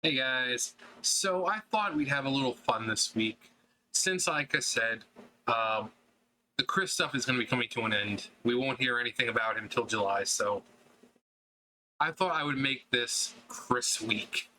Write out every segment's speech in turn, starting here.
Hey guys, so I thought we'd have a little fun this week. Since, like I said, um, the Chris stuff is going to be coming to an end. We won't hear anything about him till July, so I thought I would make this Chris week.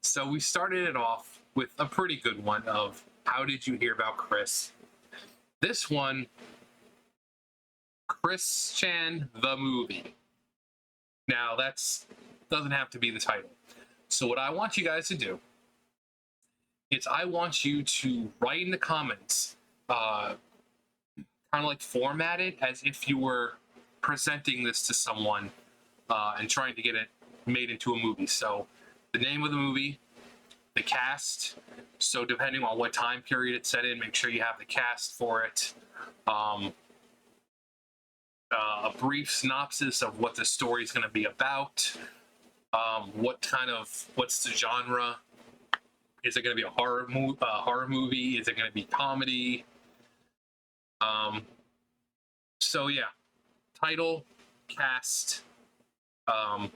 So we started it off with a pretty good one of how did you hear about Chris? This one, Chris Chan the movie. Now that's doesn't have to be the title. So what I want you guys to do is I want you to write in the comments, kind of like format it as if you were presenting this to someone and trying to get it made into a movie. So the name of the movie, the cast. So depending on what time period it's set in, make sure you have the cast for it. Um, a brief synopsis of what the story is going to be about. What's the genre? Is it going to be a horror movie? Is it going to be comedy? Um, so yeah, title, cast. Um,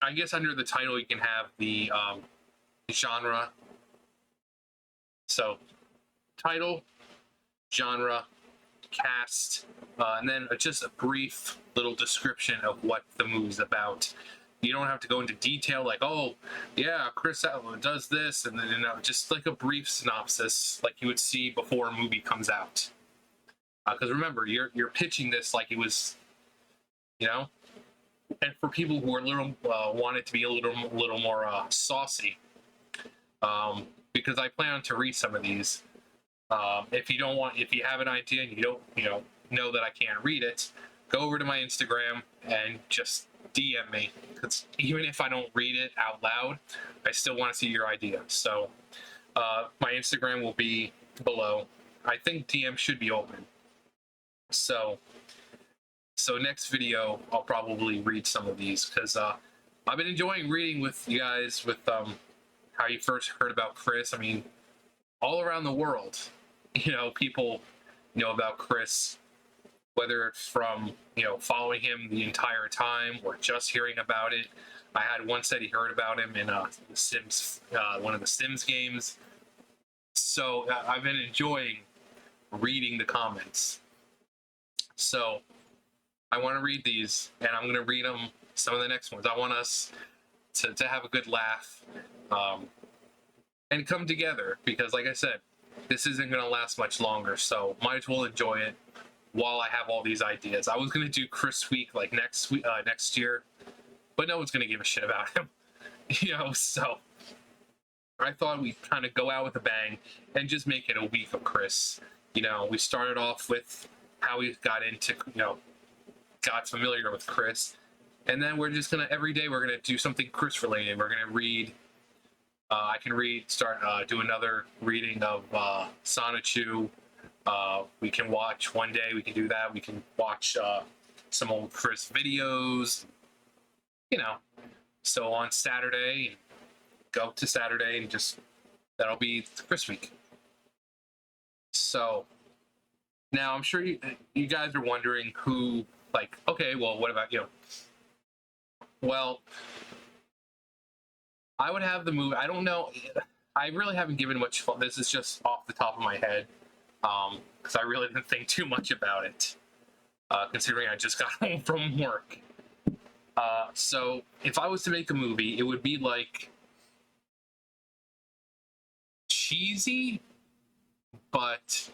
I guess under the title you can have the genre. So title, genre, cast, and then just a brief little description of what the movie's about. You don't have to go into detail like, oh, yeah, Chris does this, and then just like a brief synopsis, like you would see before a movie comes out. Because remember, you're pitching this like it was, you know, and for people who are a little want it to be a little more saucy, because I plan to read some of these. If you have an idea and you don't, know that I can't read it, go over to my Instagram and just DM me. Because even if I don't read it out loud, I still want to see your idea. So my Instagram will be below. I think DM should be open. So next video, I'll probably read some of these because I've been enjoying reading with you guys with how you first heard about Chris. I mean, all around the world, people know about Chris, whether it's from following him the entire time or just hearing about it. I had one said he heard about him in the Sims, one of the Sims games. So I've been enjoying reading the comments. So I want to read these, and I'm going to read them. Some of the next ones. I want us to have a good laugh and come together because, like I said, this isn't going to last much longer. So might as well enjoy it while I have all these ideas. I was going to do Chris Week like next year, but no one's going to give a shit about him, So I thought we'd kind of go out with a bang and just make it a week of Chris. We started off with how we got into, got familiar with Chris. And then we're just every day we're gonna do something Chris related. We're gonna read. I can do another reading of Sonichu. We can watch one day. We can do that. We can watch some old Chris videos. So on Saturday, go to Saturday and that'll be Chris week. So now I'm sure you guys are wondering who. Like, okay, well, what about you? Well, I would have the movie. I don't know. I really haven't given much thought. This is just off the top of my head, because I really didn't think too much about it, considering I just got home from work. So if I was to make a movie, it would be like cheesy, but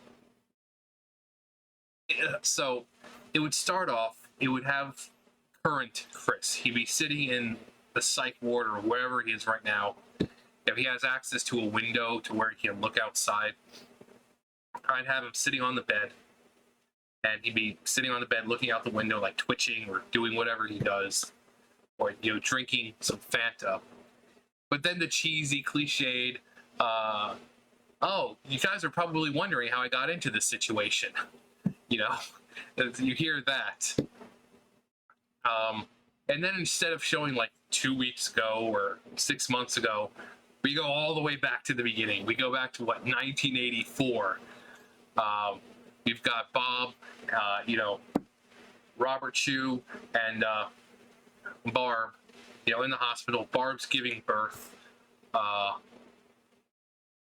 so it would start off. It would have current Chris. He'd be sitting in the psych ward or wherever he is right now. If he has access to a window to where he can look outside, I'd have him sitting on the bed, and he'd be sitting on the bed looking out the window, like twitching or doing whatever he does, or drinking some Fanta. But then the cheesy, cliched, oh, you guys are probably wondering how I got into this situation. You hear that. And then instead of showing like 2 weeks ago or 6 months ago, we go all the way back to the beginning. We go back to 1984. We've got Bob, Robert Chu, and Barb in the hospital. Barb's giving birth.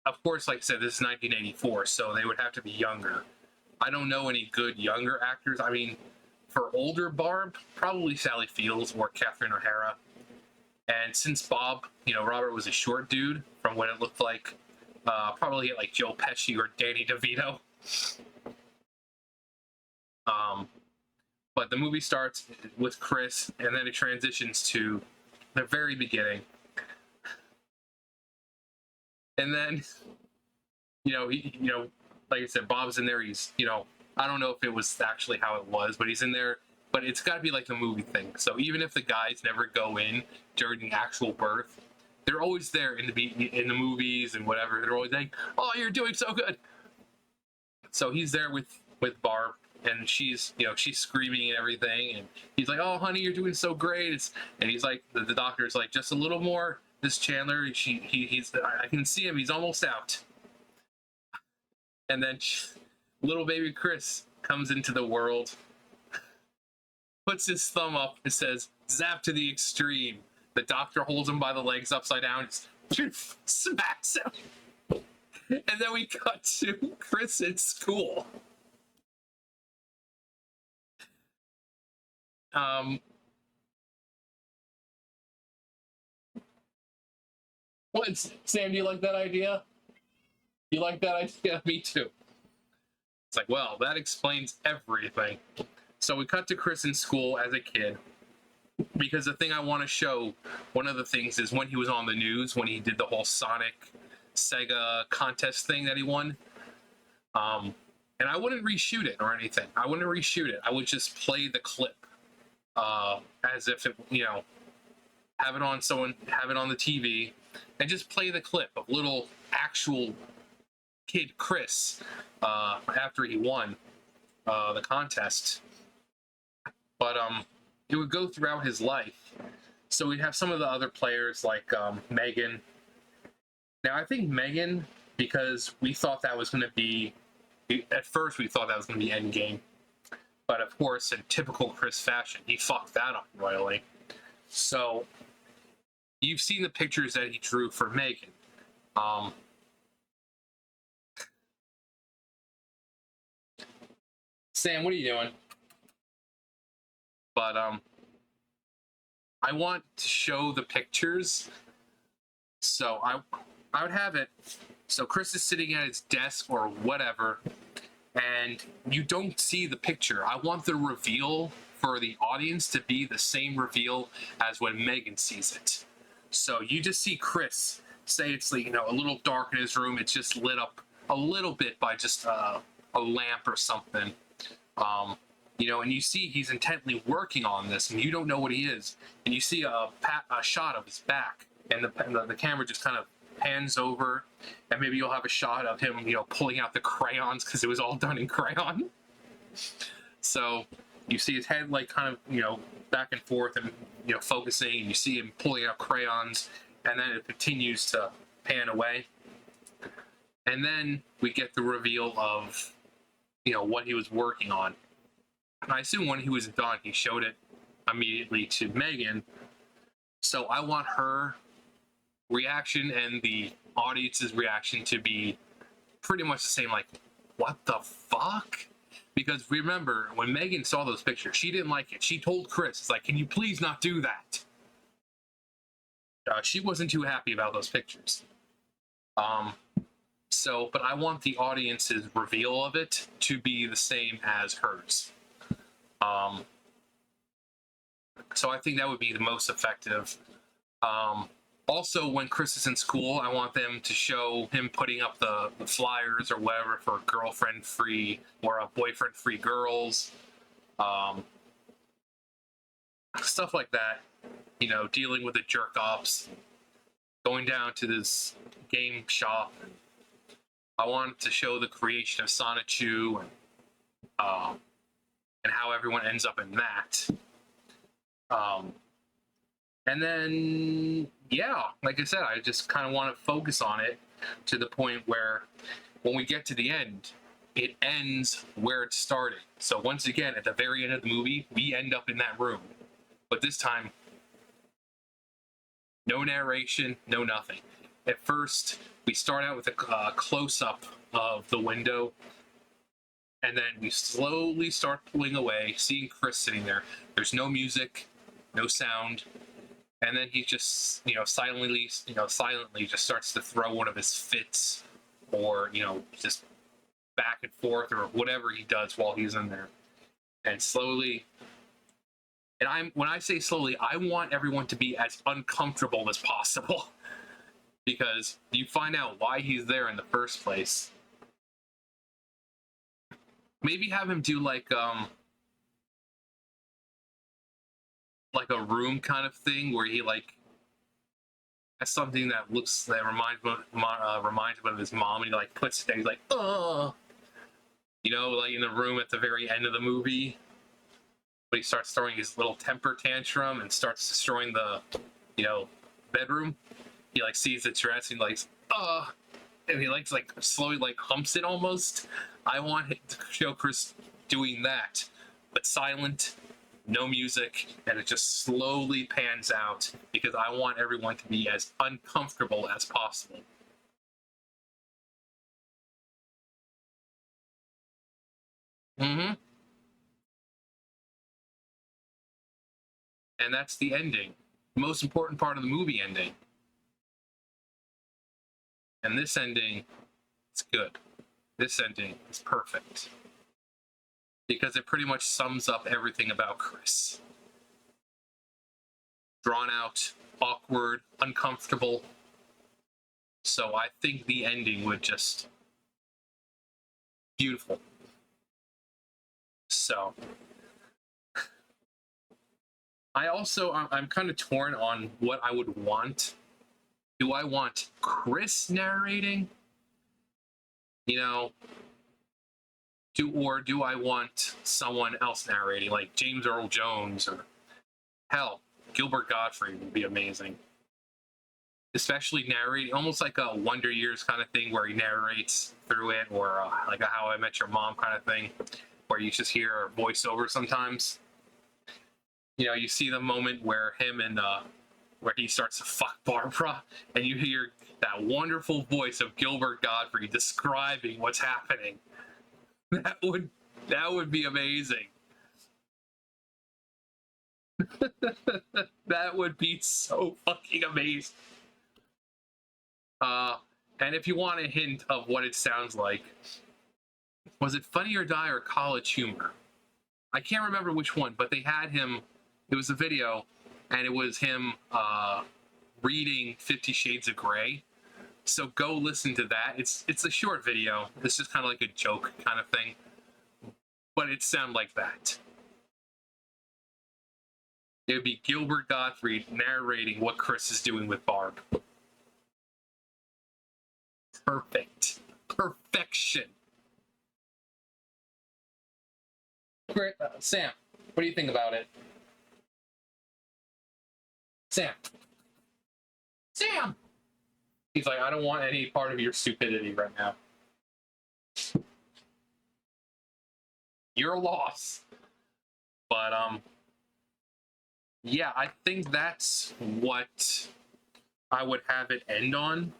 Of course, like I said, this is 1984, so they would have to be younger. I don't know any good younger actors. I mean, for older Barb, probably Sally Fields or Catherine O'Hara. And since Bob, Robert was a short dude from what it looked like, probably get like Joe Pesci or Danny DeVito. But the movie starts with Chris, and then it transitions to the very beginning. And then, like I said, Bob's in there. He's, I don't know if it was actually how it was, but he's in there. But it's got to be like the movie thing. So even if the guys never go in during the actual birth, they're always there in the movies and whatever. They're always like, "Oh, you're doing so good." So he's there with Barb, and she's screaming and everything, and he's like, "Oh, honey, you're doing so great." And he's like, the doctor's like, "Just a little more." This Chandler, I can see him. He's almost out. And then little baby Chris comes into the world, puts his thumb up, and says, "Zap to the extreme." The doctor holds him by the legs upside down, just smacks him. And then we cut to Chris at school. What, Sam, do you like that idea? You like that idea? Me too. It's like, well, that explains everything. So we cut to Chris in school as a kid, because the thing I want to show, one of the things is when he was on the news, when he did the whole Sonic Sega contest thing that he won. And I wouldn't reshoot it or anything. I wouldn't reshoot it. I would just play the clip as if it, have it on the TV, and just play the clip of little actual kid Chris after he won the contest. But it would go throughout his life. So we'd have some of the other players like Megan. Now I think Megan, because we thought that was going to be, at first we thought that was going to be Endgame. But of course, in typical Chris fashion, he fucked that up royally. So you've seen the pictures that he drew for Megan. Sam, what are you doing? But I want to show the pictures. So I would have it. So Chris is sitting at his desk or whatever, and you don't see the picture. I want the reveal for the audience to be the same reveal as when Megan sees it. So you just see Chris, say it's like, a little dark in his room. It's just lit up a little bit by just a lamp or something. And you see he's intently working on this, and you don't know what he is. And you see a shot of his back, and the camera just kind of pans over, and maybe you'll have a shot of him, pulling out the crayons, because it was all done in crayon. So you see his head like kind of, back and forth and, focusing, and you see him pulling out crayons, and then it continues to pan away. And then we get the reveal of, what he was working on. And I assume when he was done, he showed it immediately to Megan. So I want her reaction and the audience's reaction to be pretty much the same, like, what the fuck? Because remember, when Megan saw those pictures, she didn't like it. She told Chris, it's like, can you please not do that? She wasn't too happy about those pictures. But I want the audience's reveal of it to be the same as hers. So I think that would be the most effective. Also, when Chris is in school, I want them to show him putting up the flyers or whatever for girlfriend-free or boyfriend-free girls. Stuff like that. Dealing with the jerk-offs. Going down to this game shop. I want to show the creation of Sonichu and how everyone ends up in that. And then, yeah, like I said, I just kind of want to focus on it to the point where when we get to the end, it ends where it started. So once again, at the very end of the movie, we end up in that room. But this time, No narration, no nothing. At first, we start out with a close-up of the window, and then we slowly start pulling away, seeing Chris sitting there. There's no music, no sound, and then he just, silently just starts to throw one of his fits, or just back and forth, or whatever he does while he's in there. And slowly, and when I say slowly, I want everyone to be as uncomfortable as possible, because you find out why he's there in the first place. Maybe have him do like a room kind of thing where he like has something that reminds him of his mom, and he like puts it there. He's like, oh, like in the room at the very end of the movie, but he starts throwing his little temper tantrum and starts destroying the bedroom. He like sees the dress and like, and he like slowly like humps it almost. I want to show Chris doing that, but silent, no music, and it just slowly pans out, because I want everyone to be as uncomfortable as possible. Mm-hmm. And that's the ending. The most important part of the movie ending. And this ending, it's good. This ending is perfect, because it pretty much sums up everything about Chris. Drawn out, awkward, uncomfortable. So I think the ending would just beautiful. So I'm kind of torn on what I would want. Do I want Chris narrating? Do I want someone else narrating, like James Earl Jones, or hell, Gilbert Gottfried would be amazing. Especially narrating, almost like a Wonder Years kind of thing, where he narrates through it, or like a How I Met Your Mom kind of thing, where you just hear a voiceover sometimes. You see the moment where where he starts to fuck Barbara, and you hear that wonderful voice of Gilbert Gottfried describing what's happening. That would be amazing. That would be so fucking amazing. And if you want a hint of what it sounds like, was it Funny or Die or College Humor? I can't remember which one, but they had him. It was a video, and it was him reading 50 Shades of Grey. So go listen to that. It's a short video. It's just kind of like a joke kind of thing, but it sounds like that. It would be Gilbert Gottfried narrating what Chris is doing with Barb. Perfect. Perfection. Great. Sam, what do you think about it? Sam. Sam! He's like, I don't want any part of your stupidity right now. You're a loss. But, yeah, I think that's what I would have it end on.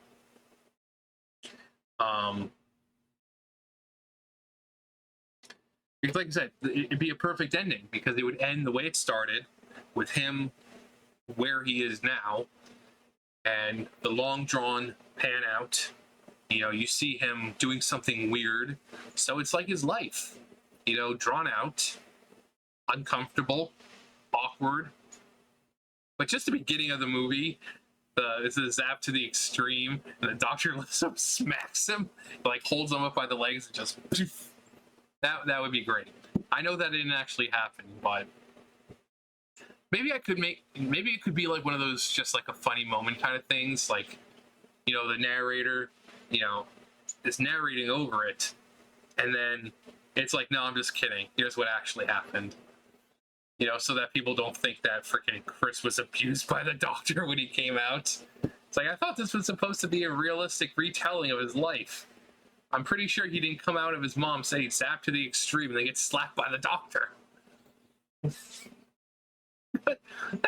Because like I said, it'd be a perfect ending, because it would end the way it started, with him where he is now, and the long drawn pan out. You see him doing something weird, so it's like his life, drawn out, uncomfortable, awkward. But just the beginning of the movie, this is zapped to the extreme, and the doctor lifts up, smacks him, like holds him up by the legs, and just that would be great. I know that didn't actually happen, but maybe it could be like one of those, just like a funny moment kind of things, like the narrator is narrating over it, and then it's like, no, I'm just kidding, here's what actually happened, so that people don't think that freaking Chris was abused by the doctor when he came out. It's like, I thought this was supposed to be a realistic retelling of his life. I'm pretty sure he didn't come out of his mom saying zapped to the extreme and then get slapped by the doctor. That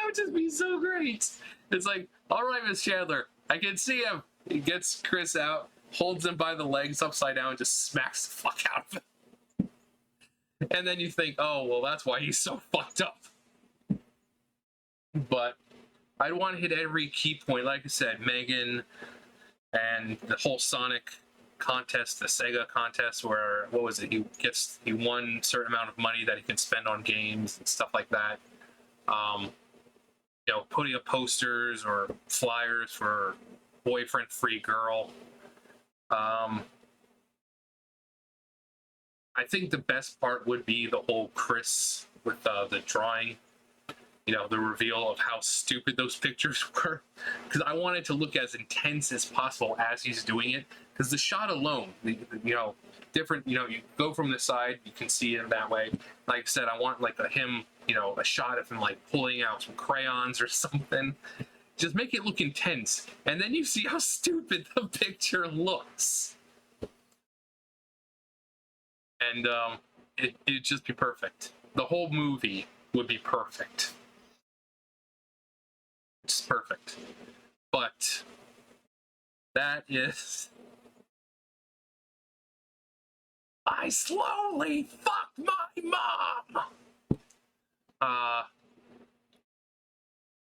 would just be so great. It's like, all right, Miss Chandler, I can see him. He gets Chris out, holds him by the legs upside down, and just smacks the fuck out of him. And then you think, oh, well, that's why he's so fucked up. But I'd want to hit every key point. Like I said, Megan and the whole Sonic contest, the Sega contest, where, what was it? He won a certain amount of money that he can spend on games and stuff like that. Putting up posters or flyers for boyfriend free girl. I think the best part would be the whole Chris with the drawing, the reveal of how stupid those pictures were. Because I wanted to look as intense as possible as he's doing it. Because the shot alone, different, you go from the side, you can see him that way. Like I said, I want like a shot of him like pulling out some crayons or something. Just make it look intense. And then you see how stupid the picture looks. And it'd just be perfect. The whole movie would be perfect. It's perfect. But that is... I slowly fucked my mom!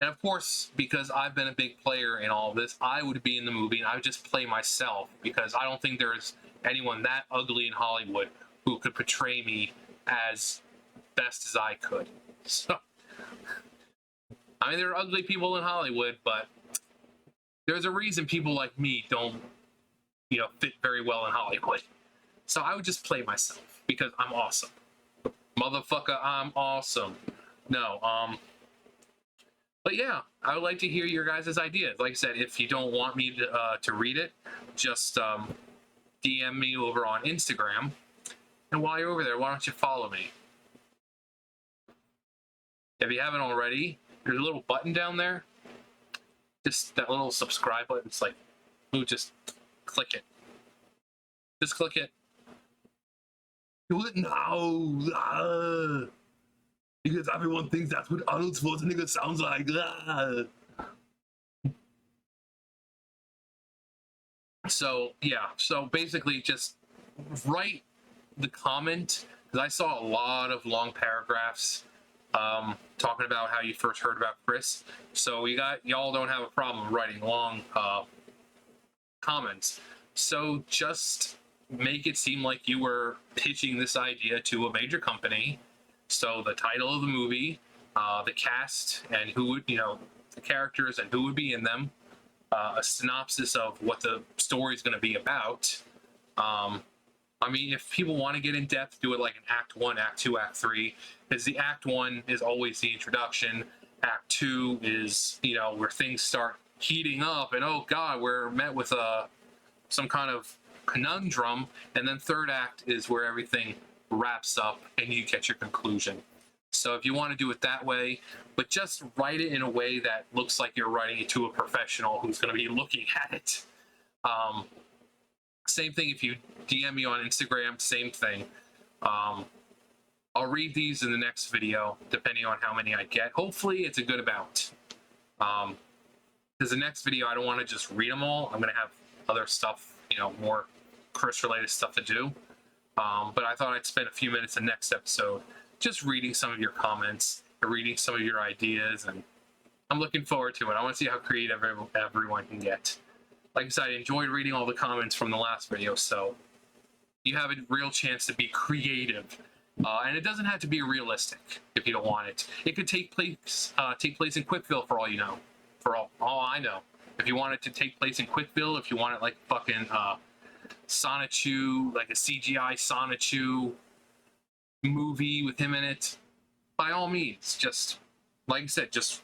And of course, because I've been a big player in all of this, I would be in the movie and I would just play myself, because I don't think there's anyone that ugly in Hollywood who could portray me as best as I could. So, I mean, there are ugly people in Hollywood, but there's a reason people like me don't, fit very well in Hollywood. So I would just play myself because I'm awesome. Motherfucker, I'm awesome. No, but yeah, I would like to hear your guys' ideas. Like I said, if you don't want me to read it, just DM me over on Instagram. And while you're over there, why don't you follow me? If you haven't already, there's a little button down there. Just that little subscribe button. It's like, ooh, just click it. Just click it. Do it now. Because everyone thinks that's what Arnold Schwarzenegger sounds like. So, yeah. So basically, just write the comment, because I saw a lot of long paragraphs talking about how you first heard about Chris. So y'all don't have a problem writing long comments. So just make it seem like you were pitching this idea to a major company. So the title of the movie, the cast, and who would, the characters and who would be in them, a synopsis of what the story is going to be about. I mean, if people want to get in depth, do it like an Act 1, Act 2, Act 3, because the Act 1 is always the introduction. Act 2 is, where things start heating up, and oh god, we're met with some kind of conundrum, and then third act is where everything wraps up and you get your conclusion. So if you want to do it that way, but just write it in a way that looks like you're writing it to a professional who's going to be looking at it. Same thing if you DM me on Instagram, same thing. I'll read these in the next video, depending on how many I get. Hopefully it's a good amount. Because the next video, I don't want to just read them all. I'm going to have other stuff, more Chris-related stuff to do. But I thought I'd spend a few minutes in the next episode just reading some of your comments, reading some of your ideas, and I'm looking forward to it. I want to see how creative everyone can get. Like I said, I enjoyed reading all the comments from the last video, so you have a real chance to be creative. And it doesn't have to be realistic if you don't want it. It could take place in Quickville for all you know. For all I know. If you want it to take place in Quickville, if you want it like fucking Sonichu, like a CGI Sonichu movie with him in it, by all means, just, like I said, just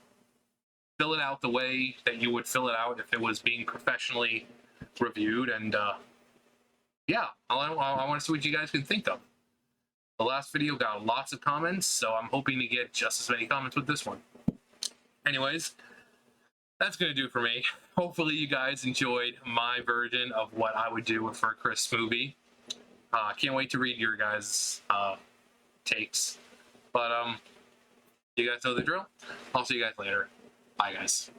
fill it out the way that you would fill it out if it was being professionally reviewed. And yeah, I want to see what you guys can think of. The last video got lots of comments, so I'm hoping to get just as many comments with this one. Anyways, that's going to do it for me. Hopefully you guys enjoyed my version of what I would do for a Chris movie. Can't wait to read your guys' takes. But You guys know the drill. I'll see you guys later. Bye, guys.